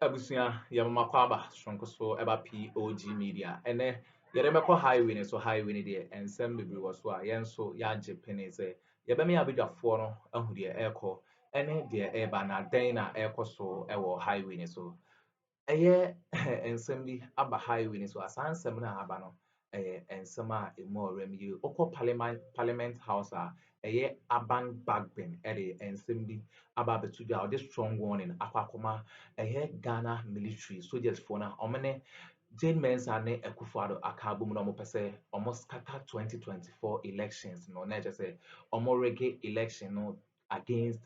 Abusia yamma kwaba shonko so eba POG Media ene yere mekọ highway ne so highway ne de ensem bebre wo so a yen so ya agye pene se yebe me abedwafo no ahu de ekọ ene de eba na den na ekọ so ewo highway ne so eye ensem bi aba highway ne so asansem na aba no ensem a emu orem yi okọ parliament house a eye aban bagbin ede ensem bi aba betu dia the strong warning Akroma Ghana military soldiers for na omene J.Mensah ne Akuffo akabo mu no mo pese almost scatter 2024 elections no na just say omo rege election no against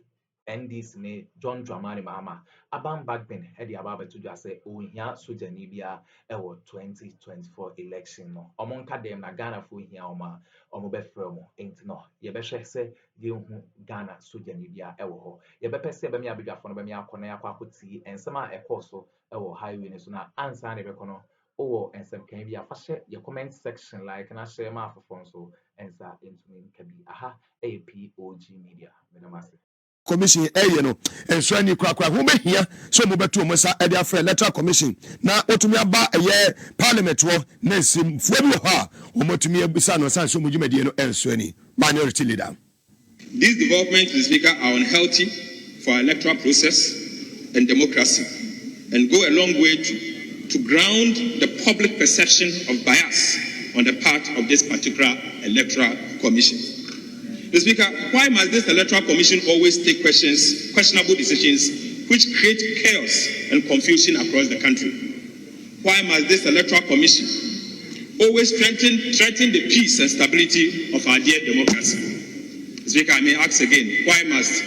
NDC ne John Dramani Mahama aban Bagbin de aba betu dia say ohia soldier ni bia e wo 2024 election no omo nka dem na Ghana fo hia omo be frɛ mo enti no ye be hwɛ sɛ ye hu Ghana soldier ni bia e wo ho ye be pɛ sɛ be me abedwafo no be me akɔ na yakɔ akɔti ensɛm a ɛkɔ so e wo highway ne so na ansa na be kɔ no owo ensɛm kan bi afa hyɛ ye comment section like na share ma afofo so ensa entumi nka bi aha e POG Media medamase commission no enso ani kwakwa ho behia so mo beto mo sa ede afre electoral commission na otumi aba parliament wo na sim fuo bi ho a o motumi abisa no san so mo dwumadie no enso ani minority leader. These developments, Mr. Speaker, are unhealthy for our electoral process and democracy and go a long way to ground the public perception of bias on the part of this particular electoral commission. Mr. Speaker, why must this electoral commission always take questionable decisions which create chaos and confusion across the country? Why must this electoral commission always threaten the peace and stability of our dear democracy? Mr. Speaker, I may ask again, why must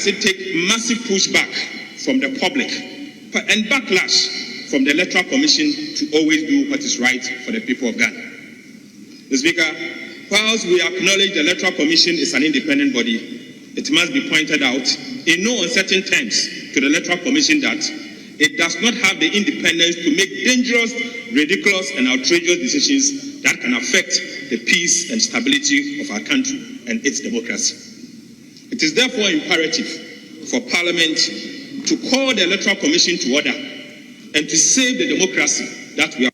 it take massive pushback from the public and backlash from the electoral commission to always do what is right for the people of Ghana? Mr. Speaker, whilst we acknowledge the Electoral Commission is an independent body, it must be pointed out in no uncertain terms to the Electoral Commission that it does not have the independence to make dangerous, ridiculous, and outrageous decisions that can affect the peace and stability of our country and its democracy. It is therefore imperative for Parliament to call the Electoral Commission to order and to save the democracy that we are.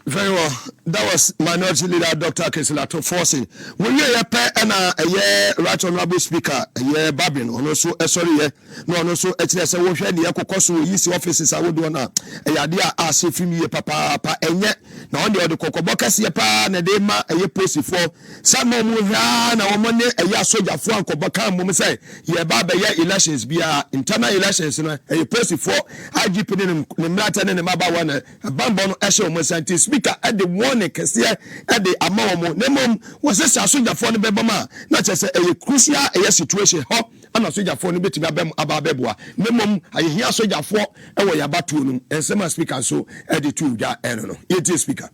Very well. That was Minority Leader Dr. Akisila-Tofose. We hear a right honorable speaker, Bagbin, on also sorry, no, also it's a worship the Akuffo easy offices. I would want a idea as if you papa and yet now on the other Kokobocas yapa and a ma a pussy for some more now money a year soldier for Kobaka woman say, yeah, Baba elections be internal elections and a pussy for IGP in the Matan and the Maba one a bambon Asho scientist speaker at the one. Kese at the amount nemom was this soldier for the bebama not just a crucial situation ho and a soldier for the bit ababebwa nemom I hear soldier for a way about to and some speaker so at the two ya no it is speaker.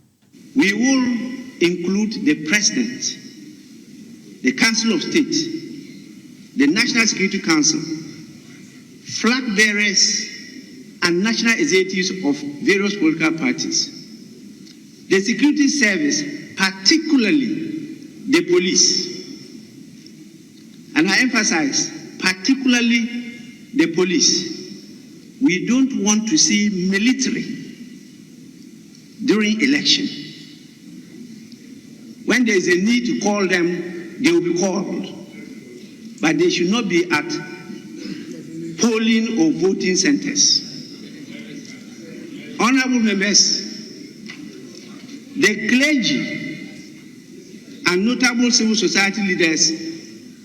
We will include the president, the Council of State, the National Security Council, flag bearers and national executives of various political parties. The security service, particularly the police, and I emphasize, particularly the police, we don't want to see military during election. When there is a need to call them, they will be called, but they should not be at polling or voting centers. Honorable members, the clergy and notable civil society leaders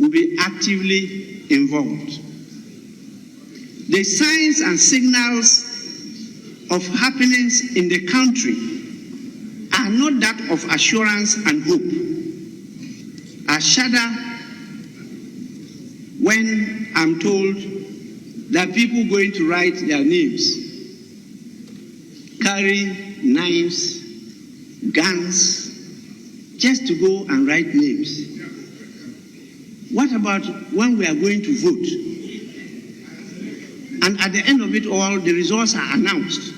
will be actively involved. The signs and signals of happenings in the country are not that of assurance and hope. I shudder when I'm told that people going to write their names carry knives, guns, just to go and write names. What about when we are going to vote? And at the end of it all, the results are announced,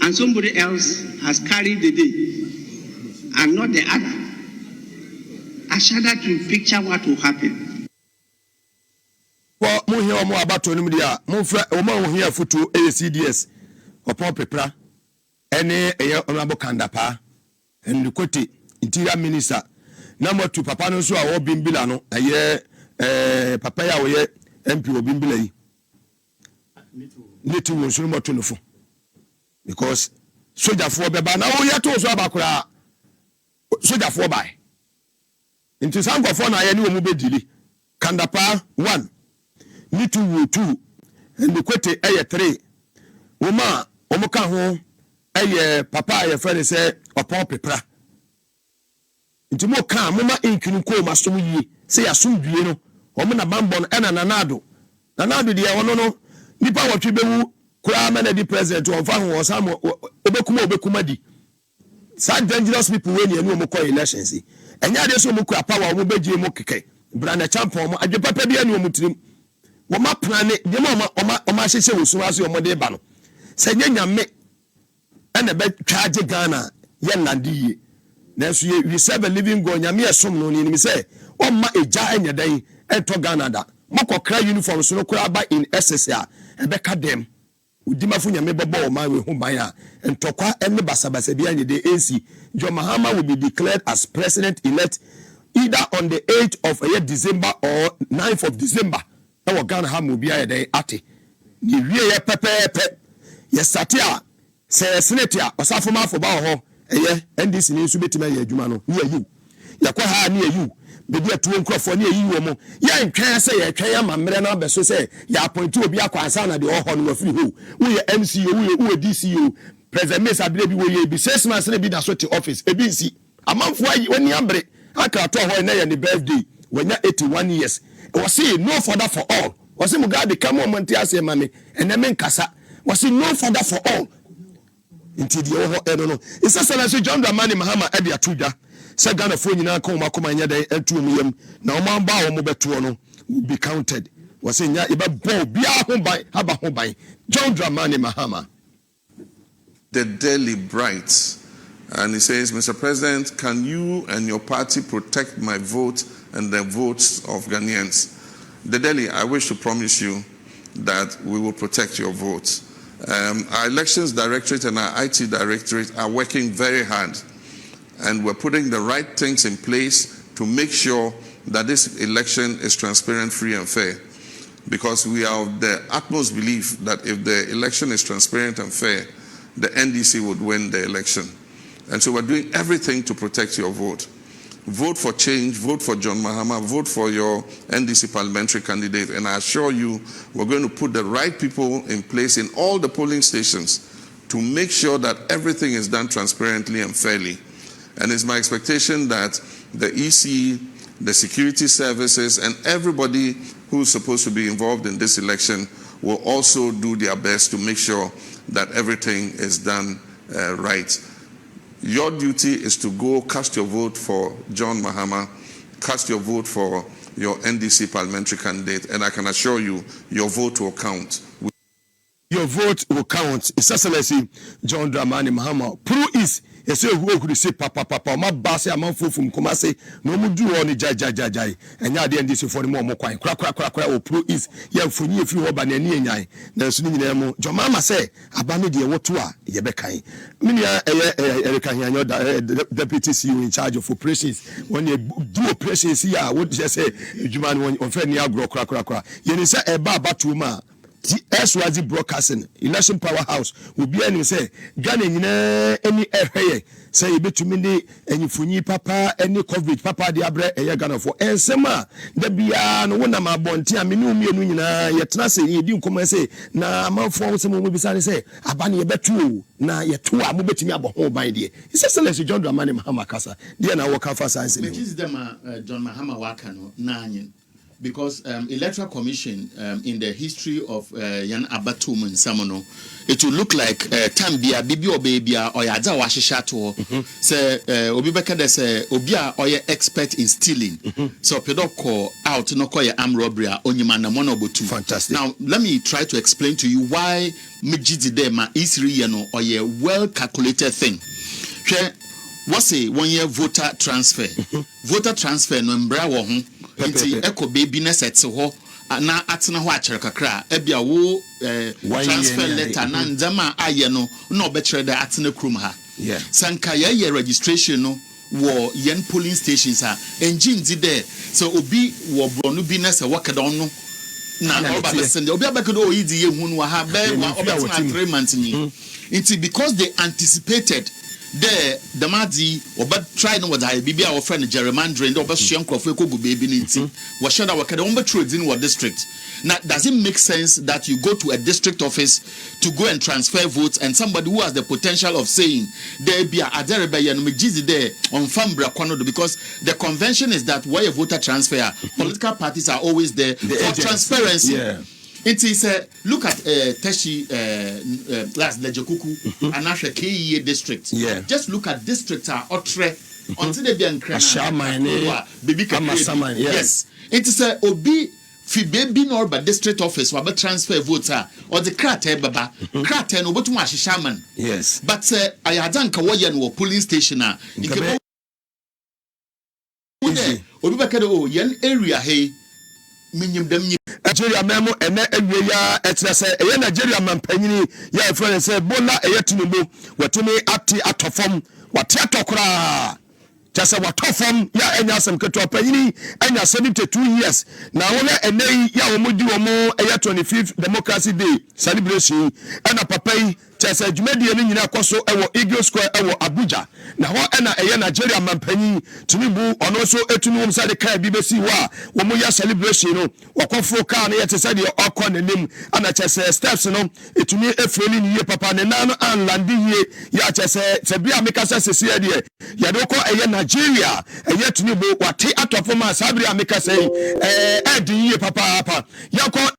and somebody else has carried the day, and not the other. I shudder to picture what will happen. for mo here mo abato no dia mo fra o ma wo here foto ACDS opon pepra ene eye onabo kandapa and Kote interior minister number 2 papa no so a wo bimbila no eye papa ya wo ye MP wo bimbila yi need to won so mo to no fo because soldier for beba na wo ye to so abakura soldier for by into some go for na ye ni wo mu bedili kandapa 1 need to 2 and Kote eye 3 woma omuka ho eye papa ye fere say opon pepra nti mo kan mo ma inkinu ko ma so yi say asom due no omo na bambon ena nanado de wono no nipa wotwe bewu kura ma na di president on fa ho osam obekuma di sa dangerous people we ni enu mo ko elections enya de so mo kura power mo begie mo keke brand champion mo adwe papa bia ni o mutirim wo ma plan de mo ma hyehye wo so aso o mo de ba no se nyanya me ena be charge Ghana ye landie nanso we serve a living God nyame esom no ni say o ma eja enya dan ento Ghana da makokra uniform so no kura ba in SS a ebe ka dem udimafo nyame bebo o ma we hu ban a entokwa ene basabasa bia nye de AC John Mahama will be declared as president elect either on the 8th of December or 9th of December e wo Ghana ha mo bia ye den ate ni wie ye pepepe ye satia se senate a osafo ma fo ba ho NDC ni nso betima ye adwuma no ni ayu yakwa ha ni ayu bedi atuo nkrofo ni ayi wo mo ye ntwan se ye twan ya mamre na beso se ya appoint obi akwansa na de oho no afiri ho wo ye MCO wo ye DCO president Mensah bi wo ye bi 6 months na bi da so te office ebi nsi amanfo ayi woni ambre aka to ho na ye ni birthday wanya 81 years was say no father for all was say mugade come on monte ase mame eneme nkasa was say no father for all inti die ho eno no isa sala so John Dramani Mahama e dia tudwa se Ghana fo nyina kan ma koma nya den atu mu yam na o man ba wo mo beto no will be counted was say nya e be bo bia ho ban haba ho ban John Dramani Mahama. The Daily Bright, and he says, Mr. President, can you and your party protect my vote and the votes of Ghanaians? The Daily, I wish to promise you that we will protect your votes. Our Elections Directorate and our IT Directorate are working very hard, and we're putting the right things in place to make sure that this election is transparent, free and fair, because we are of the utmost belief that if the election is transparent and fair, the NDC would win the election. And so we're doing everything to protect your vote. Vote for change, vote for John Mahama, vote for your NDC parliamentary candidate. And I assure you, we're going to put the right people in place in all the polling stations to make sure that everything is done transparently and fairly. And it's my expectation that the EC, the security services, and everybody who's supposed to be involved in this election will also do their best to make sure that everything is done right. Your duty is to go cast your vote for John Mahama, cast your vote for your NDC parliamentary candidate, and I can assure you, your vote will count. Your vote will count. It's Excellency John Dramani Mahama. Pro is say who could say papa ma base amanfo fum Kumase no mu du on jai enya de NDC for mo kwan kra o pro is ye mfoni efi ho ba na ni enyan na so ni nyina mu Jomama say aba ne de woto a ye be kan minia Elec deputy CEO in charge of operations when you do operations here what just say adwuma no on fe ni agro kra ye ni say e ba abatu ma SYZ Broadcasting, Election Powerhouse, will be any say, Ghana any area, say, between any funny papa, any coverage, papa, the abre, a Ghana for, and Sema, the Bian, one of my bonti, I mean, yet nothing, you didn't come and say, na, my phone, someone will be say, Abani, a betu, na, yet two, I'm betting about home, my dear. It's Excellency John Dramani Mahama Kasa, dear, now walk out for science. Which is them, John Mahama Wakano, Nanyan. Because electoral commission in the history of Yan Abatum and Samono, it will look like Tambia, Bibi or Baby or Yada Washishato. Say Obibeka de Obia or expert in stealing. So Pedoko out no call your arm robbery on your man monobutu. Fantastic. Now let me try to explain to you why Mijidema is real or a well calculated thing. What's a 1 year voter transfer? Voter transfer no mbra wo ho. Nti eko baby na set ho na atena ho akyere kakra ebia wo transfer letter na ndama aye no na obekere da atena krum ha sanka ye registration no wo yen polling stations ha engine di there so obi wo bronu bi na se wakada no na oba send obi abekedo oyidi ye hu no ha be wa obetena 3 months ni it's because they anticipated the madi oba try no wada bibia our friend gerrymandering the oba hye nkrofo ekogu baby ni nti wo share that wakada omba trade in what district. Now, does it make sense that you go to a district office to go and transfer votes and somebody who has the potential of saying there be a aderebe no mejizi there on fambra kwano because the convention is that where a voter transfer political parties are always there for transparency. It is look at Teshi last Lejekuku and Asha KE district. Just look at districts are otre until they be uncredited. Yes, it is obi fi baby nor by district office wa be transfer voter or the crate baba crate no botu ahihya man. Yes, but ayadanka wo ye no polling station a nke obi be kede o yen area hey minyim dem Nigeria memo ene ewie ya etrese eye Nigeria mampanyini ya efrene se bola eye tinubu watumi ati atofom wati atokra tase watofom ya enya asem keto panyini enya 72 years na wole ene ya omudi omo eye 25th democracy day celebration ena papai tase dwumedie ni nyina koso ewo Eagle Square ewo Abuja na ho ena eye Nigeria mampanyi tinubu ono so etunu msa de kai bi besi wa wo mo ya celebration no wakofo ka na yete se de okọ nanim ana tase steps no etunu efreni ni ye papa ne na no anlandi ye ya tase se bia mekasa sesi ye de ya de ko eye Nigeria eye tinubu wate atofo ma sabri amekasa edi ye papa yakọ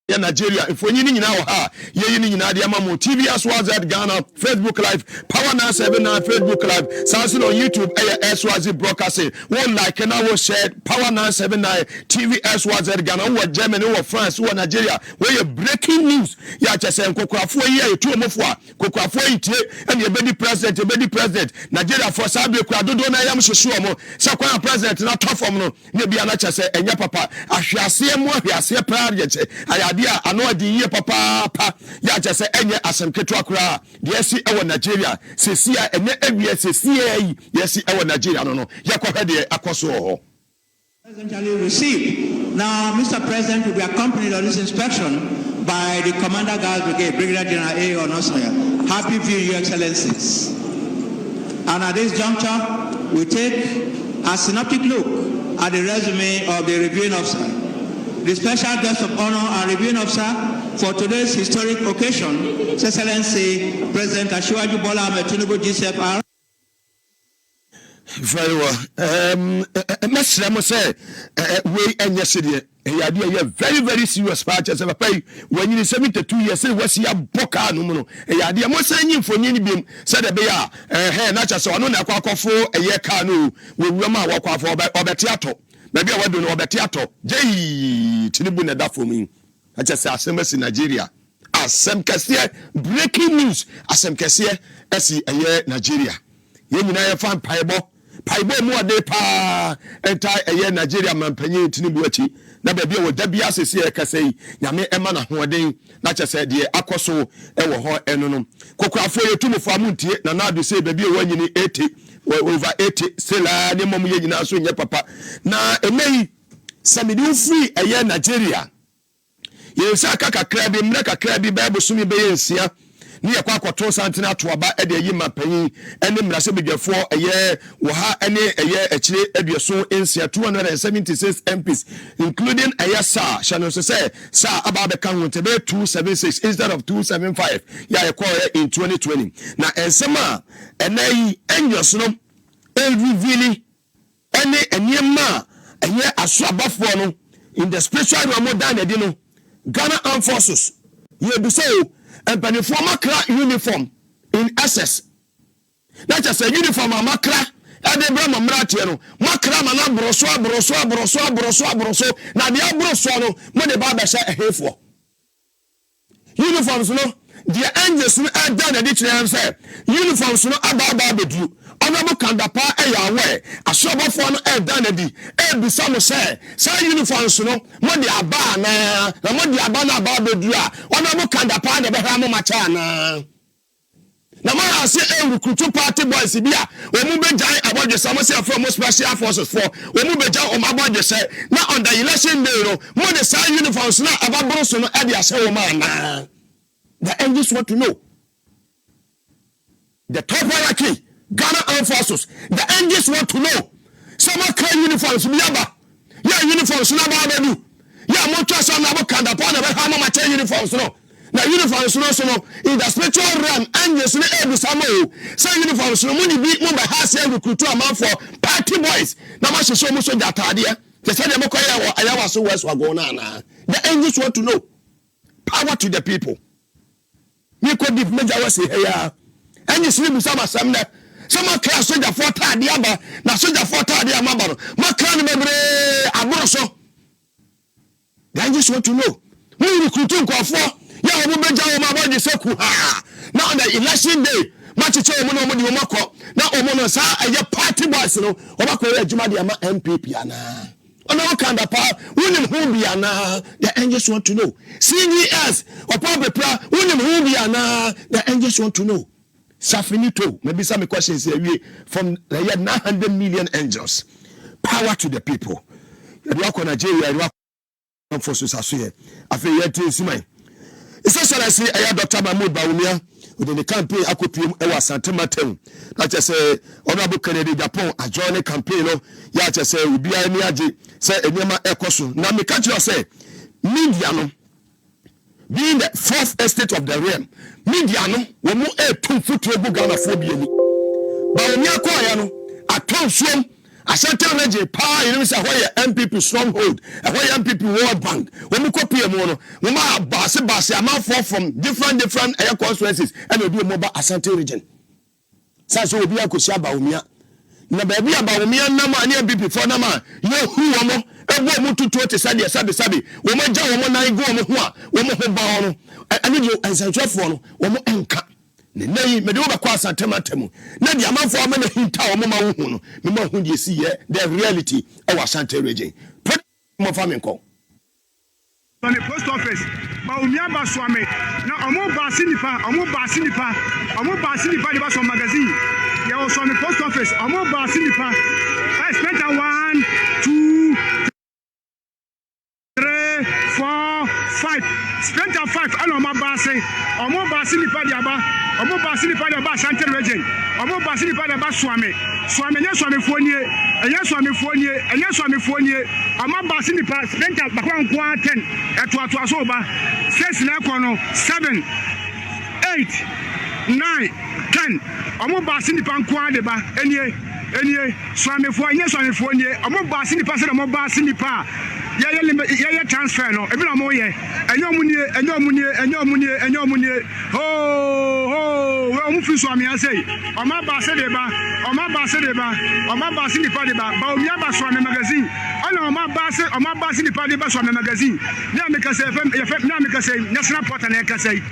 ya Nigeria ifonyini nyina wo ha yeyi ni nyina de amamu TV Aswazi Ghana Facebook live Power 979 Facebook live sansin on YouTube Aswazi broadcasting one like na wo share Power 979 TV Aswazi Ghana wo Germany wo France wo Nigeria we breaking news ya chese nkokrafo yi etu omofo a kokokrafo yitie and ye bedi president Nigeria for sabe kura dodo na yam hyesu omo sakwan president na tofom no ne bia na chese enya papa ahwiase mu ahwiase pra ye dia ano adi ye papa ya chese enye asem ketu akura de si ewo Nigeria sesia enye ewie sesia yi yesi ewo Nigeria no yakwa de akoso ho essentially received. Now Mr. President will be accompanied on this inspection by the Commander Guard Brigade Brigadier General A. Onosanya. Happy View, Your Excellencies. And at this juncture we take a synoptic look at the resume of the reviewing officer. The special guest of honor and reviewing officer for today's historic occasion, His Excellency President Asiwaju Bola Ahmed Tinubu GCFR. Very well. Mesremo say we enye sedie eyade ye very serious part as papa when you 72 years say wasi ya boka no no eyade mo say nyimfonyi ni biem say de be ya na cha so ono na akofo eye ka no we wura ma wakwafo obete ato maybe a wado no obete ato jei Tinubu na da for me acha say asem Nigeria asem kase breaking news asem kase esi eye Nigeria ye nyina ye fan paibo mu ade pa entai eye Nigeria mampanyi Tinubu achi na bia wo da bia sesi e kasei nyame ema na hoden na chese de akoso ewo ho eno no kokrafo yetumfo amuntie na na do say bia wo nyini 80 over 80 sela ne mom ye nyina so nye papa na emei samidi free eye Nigeria ye sa kakra bi mna kakra bi ba bosumi be yensia ni yakwa akoto santina toaba e de yi mapanyi ene mrase bedwafo eye wo ha ene eye akire aduaso ensia 276 MPs including eye sa channel say sa aba be kan wonte be 276 instead of 275 ya yakwa in 2020 na ensema ene yi enyoso no revealing ene eniema eye asoabafo no in the spiritual realm than edi no Ghana Armed Forces ye do say and when you form a uniform in SS. Not just a uniform of Makra, and the Brahma Mratiano, Makra, Mana, Broso. Now the Abrosono, when the Baba said a hay for uniforms, no, the angels no done the dictionary say uniforms no aba bedu honorable kandapa aware asobofo no done the bisa mo say uniforms no mo de aba na mo de aba na aba bedu a honorable kandapa de be ha mo macha na I say recruit party boys bia we mu be jai abodwe say mo say from special forces for we mu be jai o mabodwe say na on the election day no mo de say uniforms na ababro so no e de ase wo man na. The angels want to know. The top hierarchy, Ghana Armed Forces, the angels want to know. Someone can uniforms, Miaba. Yeah, uniforms, Nababu. Yeah, Montreal, Nabakanda, Panama, my uniforms, no. Now, uniforms, no, in the spiritual realm, angels, no, every summer, say uniforms, no, money beat more by half a recruit to a man for party boys. Now, I should show most of that idea. They said, I was so west, going on. The angels want to know. Power to the people. You could give major was here. And you sleep with some assembly. Some class soldier for Tadiaba, now soldier for Tadiama. Macron, Abroso. They just want to know. Who recruiting for? Yeah, we major my body so cool. Now on the election day, much of Mono, now Omono, sir, a party boys, no, or Jumadiama MPP. The angels want to know. CGS or Pabra, the angels want to know. Safinito, maybe some questions here from the 900 million angels. Power to the people. You walk on Nigeria, you walk on POG. I feel yet to see my. It's also I say, I have Dr. Bawumia within the campaign. Akuffo was Santimatem. That just say, Honorable Kennedy Japan, a joint campaign. Ya just say, we be a neaji, say, a Nema Ekosu. Now, me catch you say, Mediano, being the fourth estate of the realm, Mediano, we move a 2 foot to Ghana for Bieni. Bawumia Koyano, a town swim. Asante Energy power you know say where MPP stronghold and where MPP World Bank when we copy a mono we ma base amount from different air constituencies and we do mobile Asante region so we be akosia Bawumia na ba bi Bawumia na ma ne MPP for na ma you hu wo mo ebo mo tutu te sabe we ma ja wo mo nan go mo ho a wo mo ho ba no ani de ensantrefo no wo mo enka Nay, me do ba kwa santematemu. Na di amanfo ama na hinta o mo ma wo hu no. Me ma hu de si ye the reality e wa Asante region. Put mo fa me nko. On the post office, Bawumia ba swame. Na omo ba sinipa di ba so magazine. Ya o so on the post office, omo ba sinipa. I spent 1 2 3 4 5. Spent 5 alo ma ba say. Omo ba sinipa di aba. Omo ba sinipa di aba Asante region. Omo ba sinipa di aba swame. Swame nya swame fonie. Enya swame fonie. Omo ba sinipa spent bakwa nko 10. Eto aso ba. 6 na ekono 7 8 9 10. Omo ba sinipa nko ade ba. Enie swame fonie. Omo ba sinipa se omo ba sinipa. Yeah, transfer no. Ebi na mo ye. Enyo munie. Oh, we omu fi so ami asei. Oma ba se de ba. Oma ba se ni pa de ba. Bawumia ba so ami magazine. Ona oma ba se ni pa de ba so ami magazine. Ni ameka se national portal na eka sei.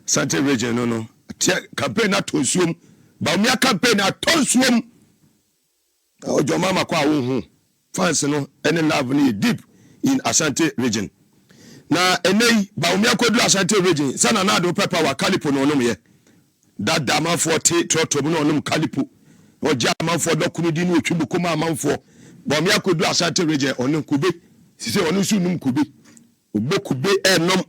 Asante region no campaign na tonsuom Bawumia campaign na tonsuom ojo mama kwa wo fans no any love ni deep in Ashanti region na enei Bawumia kodu Ashanti region sana na do pepper wa Kalipo no nom ye that dama for trotro no nom Kalipo oja amanfo dokunu di no otwibuko ma amanfo Bawumia kodu Ashanti region onon kube sise onon su num kube obokube enom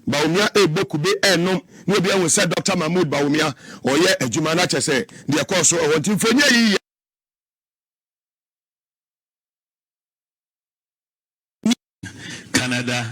Bawumia ebokube enom no bia won say Dr. Mahmoud Bawumia oye adwuma na chese de course o wonti mfonye yi Canada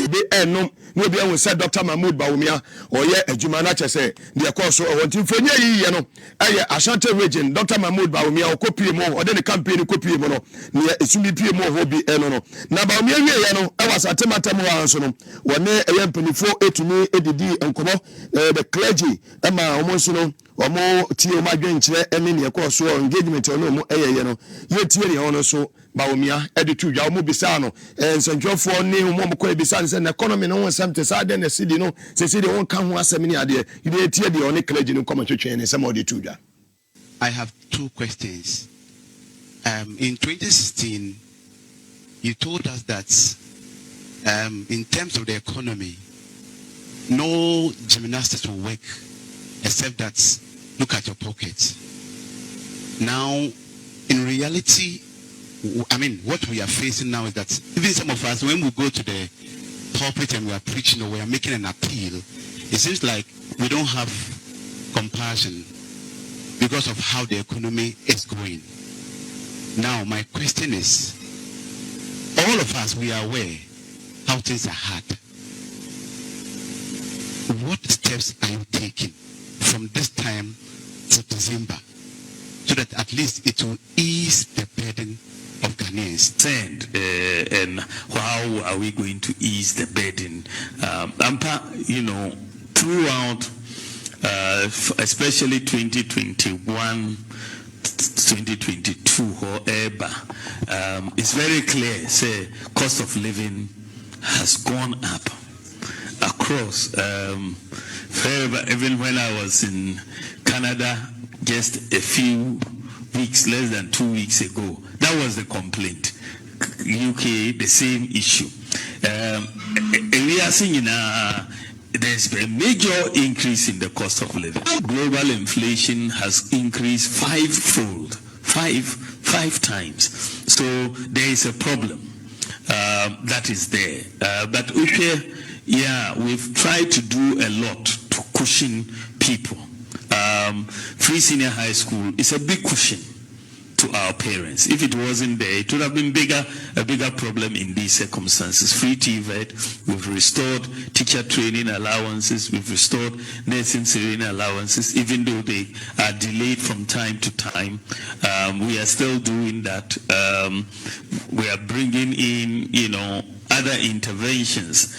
be enom no bia won say Dr. Mahmoud Bawumia oye adwuma na chese de course o wonti mfonye yi ye no eye Ashanti region Dr. Mahmoud Bawumia okopie mo ode ne campaign kopie mo no ne esumi pie mo ho bi eno no na Bawumia wie ye no e wasatematem wa nso no wone eye mpanifo etumi edidi enkomo the clergy e ma omo nso no omo tie o madwenkyere ene ne course o engagement ono mo eye no ye tie ne ono so Bawumia editu dwa omo bisa no ensentwofo ne omo mko bisa se na economy no won samte sa de na sidi no se sidi won kan ho asem ne ade ye tie de one clergy no koma twetwe ne sem odi tu dwa. I have two questions. In 2016, you told us that in terms of the economy, no gymnastics will work except that look at your pockets. Now, in reality, I mean, what we are facing now is that even some of us, when we go to the pulpit and we are preaching or we are making an appeal, it seems like we don't have compassion because of how the economy is going. Now, my question is, all of us, we are aware how things are hard. What steps are you taking from this time to December so that at least it will ease the burden of Ghanaians? And how are we going to ease the burden? You know, throughout, especially 2021, 2022, however, it's very clear, say, cost of living has gone up across. Even when I was in Canada just a few weeks, less than 2 weeks ago, that was the complaint. UK, the same issue. We are seeing there's been a major increase in the cost of living. Global inflation has increased five-fold, five times. So there is a problem that is there. But okay, yeah, we've tried to do a lot to cushion people. Free senior high school is a big cushion to our parents. If it wasn't there, it would have been a bigger problem in these circumstances. Free TVET, we've restored teacher training allowances, we've restored nursing training allowances, even though they are delayed from time to time. We are still doing that. We are bringing in, other interventions,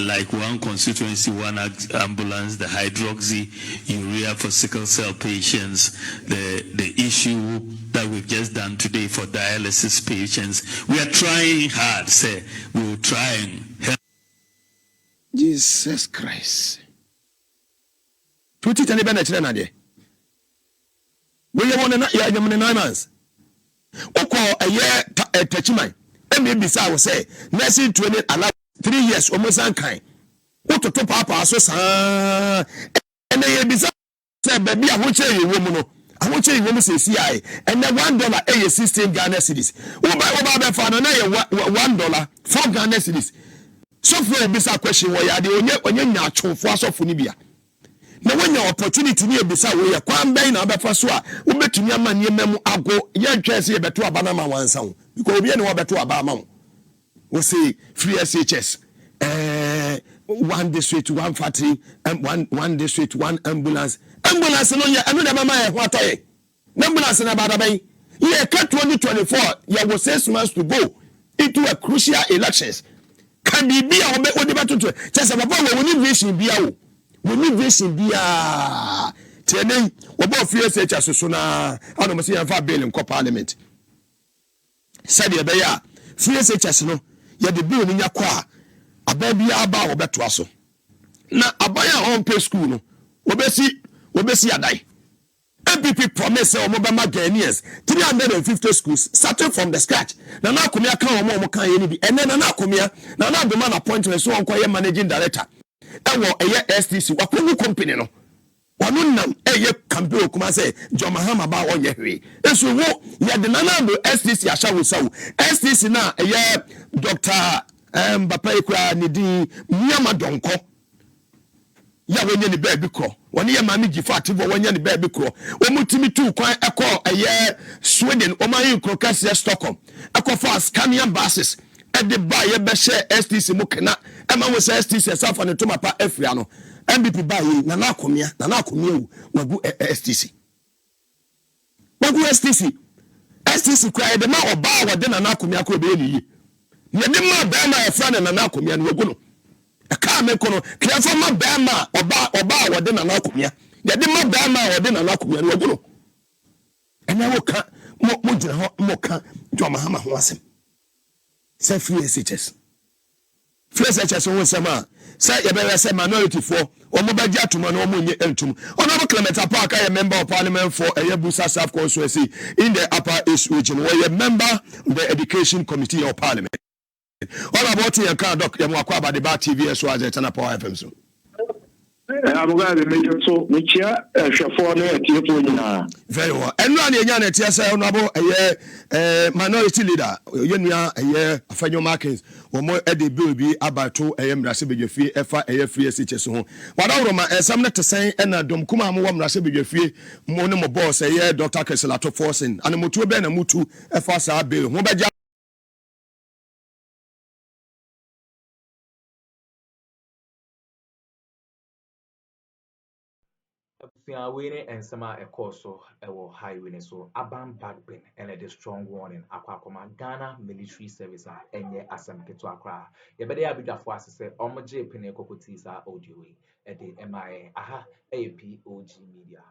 like one constituency, one ambulance, the hydroxyurea for sickle cell patients, the issue that we've just done today for dialysis patients. We are trying hard, say, we will try and help. Jesus Christ. 2010 Benachina Nade. We want to 9 months. Oko a year Tachimai. Maybe I will say, nursing training allow 3 years almost unkind. What to top up our so and they be said, baby, I won't tell you, woman. I won't tell you, woman, say CI, and then $1 a 16 Ghana cedis. Over for $1, 4 Ghana cedis. So for a bizarre question, why are the only natural force of Funibia? Now, when your opportunity near Bissau, we are quite bad now, but for sure, we bet to your man, your memo, I'll go, young Chelsea, but to a banana one sound. Because we know about to a bama. We say free SHS, 1 district, 1 factory, and one district, 1 ambulance. Ambulance, no, yeah, another mamma, what I ambulance and about a bay. Yeah, cut 2024, yeah, was 6 months to go into a crucial elections. Can be a bit what about to just about we need vision be out. We need vision be a telling about free SHS so now. I don't see a bill in parliament. Said ya beya free SHS no ya de bill ni yakwa ababi aba obeto aso na abaya on pay school no obesi adai MPP promise omobama Ghanaians 350 schools starting from the scratch na Akomia kan omo kan ye ni bi ene na Akomia na Addo appointment so onko ye managing director ewo eye STC wakogu company no wano nam eye campaign kuma say Mahama ba onye hwe eso wo ye de na Addo STC asha wo sawo STC na eye Dr. Bapa ekura ni din Miama Donko ya wenye ni baby kro woni ye mami gifa ativo wenye ni baby kro omutimi tu kwan ekọ eye Sweden omayin kro kase Stockholm ekọ for Scania buses e de ba ye be share STC mukena e ma wo say STC safa ne to mapa afia no MPP ba yi na Akomia wu wagu STC STC kwa de ma oba wode na Akomia ko be ni yi ne de ma ba ma afra na Akomia no wagu no aka me kono kriafo ma ba ma oba wode na Akomia ye de ma ba ma wode na Akomia no wagu no ena wo ka mo jira ho mo ka Mahama ho asem se free SHS wo sema say ye be say minority for omo ba gi atuma no omo nye entum Honorable Clement Park a member of parliament for Eyebusa South Constituency in the Upper East region where a member of the education committee of parliament. All about your car doc ya mwakwa ba deba TV so as etana Power FM so I'm going to make it so which year very well. And run your na tia say honorable minority leader yenua Afenyo Markins omo ede bill bi abato mrase bedwafie efa free SHS ho wadawroma ensam na tesen na dom kuma mo mrase bedwafie mo ne mo boss Dr. Akroma and motu be na mutu efa sa bill ho beja Fiawene and Sama Ekoso Ewo Highway so Aban Bagbin and a strong warning Aquacoma Ghana military service and ye Assam Keto Accra. Ye better be the force say Omoje Penekotisa audio at the MIA POG Media.